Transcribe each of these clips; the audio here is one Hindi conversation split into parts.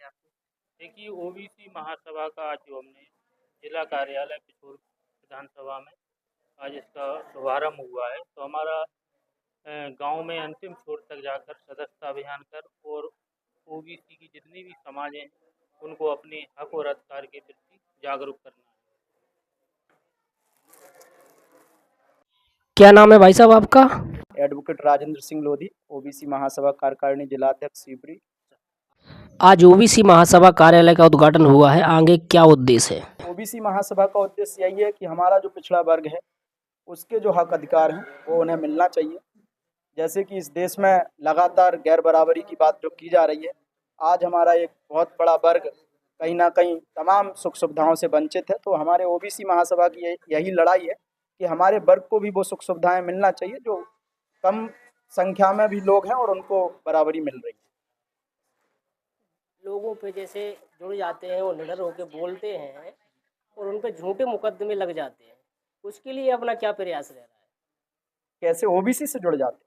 आपको? देखिए, ओबीसी महासभा का आज जो हमने जिला कार्यालय पिथौर विधानसभा में आज इसका शुभारंभ हुआ है, तो हमारा गांव में अंतिम छोर तक जाकर सदस्यता अभियान कर और ओबीसी की जितनी भी समाजें हैं उनको अपने हक और अधिकार के प्रति जागरूक करना है। क्या नाम है भाई साहब आपका? एडवोकेट राजेंद्र सिंह लोधी, ओबीसी महासभा कार्यकारिणी जिलाध्यक्ष शिवपुरी। आज ओबीसी महासभा कार्यालय का उद्घाटन हुआ है, आगे क्या उद्देश्य है? ओबीसी महासभा का उद्देश्य यही है कि हमारा जो पिछड़ा वर्ग है उसके जो हक अधिकार हैं वो उन्हें मिलना चाहिए। जैसे कि इस देश में लगातार गैर बराबरी की बात जो की जा रही है, आज हमारा एक बहुत बड़ा वर्ग कहीं ना कहीं तमाम सुख सुविधाओं से वंचित है। तो हमारे ओबीसी महासभा की यही लड़ाई है कि हमारे वर्ग को भी वो सुख सुविधाएं मिलना चाहिए जो कम संख्या में भी लोग हैं और उनको बराबरी मिल रही है। लोगों पे जैसे जुड़ जाते हैं, वो निडर होकर बोलते हैं और उन पे झूठे मुकदमे लग जाते हैं, उसके लिए अपना क्या प्रयास रह रहा है? कैसे ओबीसी से जुड़ जाते हैं?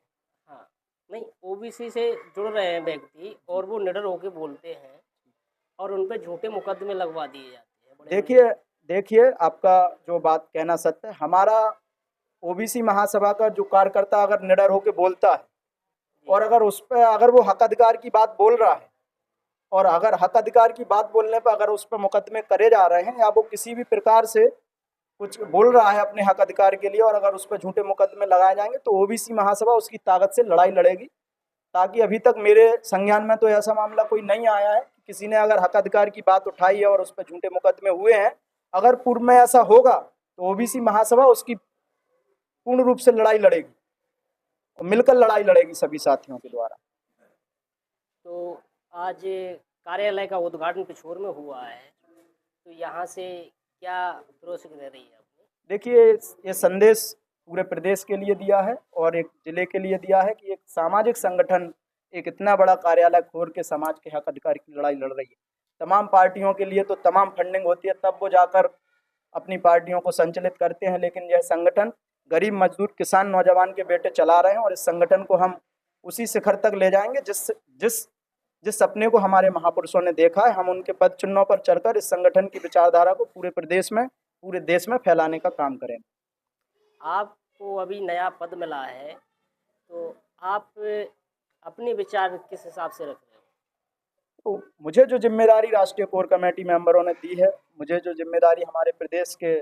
हाँ, नहीं, ओबीसी से जुड़ रहे हैं व्यक्ति और वो निडर होकर बोलते हैं और उन पे झूठे मुकदमे लगवा दिए जाते हैं। देखिए आपका जो बात कहना सत्य है। हमारा ओबीसी महासभा का जो कार्यकर्ता अगर निडर होकर बोलता है और अगर वो हक अधिकार की बात बोल रहा है और अगर हक अधिकार की बात बोलने पर अगर उस पर मुकदमे करे जा रहे हैं या वो किसी भी प्रकार से कुछ बोल रहा है अपने हक अधिकार के लिए और अगर उस पर झूठे मुकदमे लगाए जाएंगे तो ओबीसी महासभा उसकी ताकत से लड़ाई लड़ेगी। ताकि अभी तक मेरे संज्ञान में तो ऐसा मामला कोई नहीं आया है कि किसी ने अगर हक अधिकार की बात उठाई है और उस पर झूठे मुकदमे हुए हैं। अगर पूर्व में ऐसा होगा तो ओबीसी महासभा उसकी पूर्ण रूप से लड़ाई लड़ेगी और मिलकर लड़ाई लड़ेगी सभी साथियों के द्वारा। तो आज कार्यालय का उद्घाटन पिछोर में हुआ है, तो यहाँ से क्या प्रतिक्रिया रही है आपने? देखिए, ये संदेश पूरे प्रदेश के लिए दिया है और एक जिले के लिए दिया है कि एक सामाजिक संगठन एक इतना बड़ा कार्यालय खोल के समाज के हक अधिकार की लड़ाई लड़ रही है। तमाम पार्टियों के लिए तो तमाम फंडिंग होती है, तब वो जाकर अपनी पार्टियों को संचालित करते हैं, लेकिन यह संगठन गरीब मजदूर किसान नौजवान के बेटे चला रहे हैं और इस संगठन को हम उसी शिखर तक ले जाएंगे जिस सपने को हमारे महापुरुषों ने देखा है। हम उनके पद चिन्हों पर चढ़कर इस संगठन की विचारधारा को पूरे देश में फैलाने का काम करेंगे। आपको अभी नया पद मिला है, तो आप अपने विचार किस हिसाब से रख रहे हो? तो मुझे जो जिम्मेदारी राष्ट्रीय कोर कमेटी मेंबरों ने दी है, मुझे जो जिम्मेदारी हमारे प्रदेश के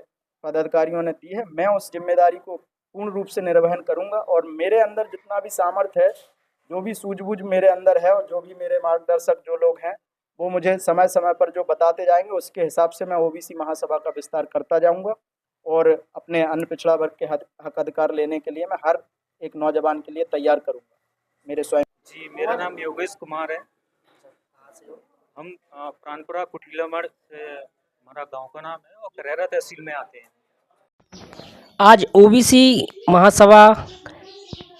पदाधिकारियों ने दी है, मैं उस जिम्मेदारी को पूर्ण रूप से निर्वहन करूंगा और मेरे अंदर जितना भी सामर्थ्य है, जो भी सूझबूझ मेरे अंदर है और जो भी मेरे मार्गदर्शक जो लोग हैं वो मुझे समय समय पर जो बताते जाएंगे उसके हिसाब से मैं ओबीसी महासभा का विस्तार करता जाऊंगा और अपने अन्य पिछड़ा वर्ग के हक अधिकार लेने के लिए मैं हर एक नौजवान के लिए तैयार करूंगा। मेरे स्वयं जी, मेरा नाम योगेश कुमार है। हम प्राणपुरा कुटीलामड़ से हमारा गांव का नाम है और करेरा तहसील में आते हैं। आज ओबीसी महासभा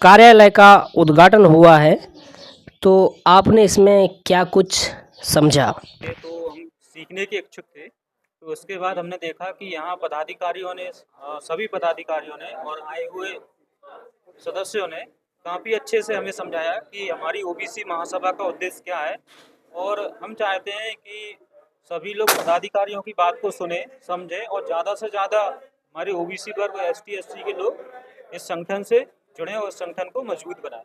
कार्यालय का उद्घाटन हुआ है, तो आपने इसमें क्या कुछ समझा? तो हम सीखने के इच्छुक थे, तो उसके बाद हमने देखा कि यहाँ पदाधिकारियों ने सभी पदाधिकारियों ने और आए हुए सदस्यों ने काफ़ी अच्छे से हमें समझाया कि हमारी ओबीसी महासभा का उद्देश्य क्या है और हम चाहते हैं कि सभी लोग पदाधिकारियों की बात को सुने, समझें और ज़्यादा से ज़्यादा हमारे ओबीसी वर्ग एसटी एससी के लोग इस संगठन से जुड़ें और संगठन को मजबूत बनाएं।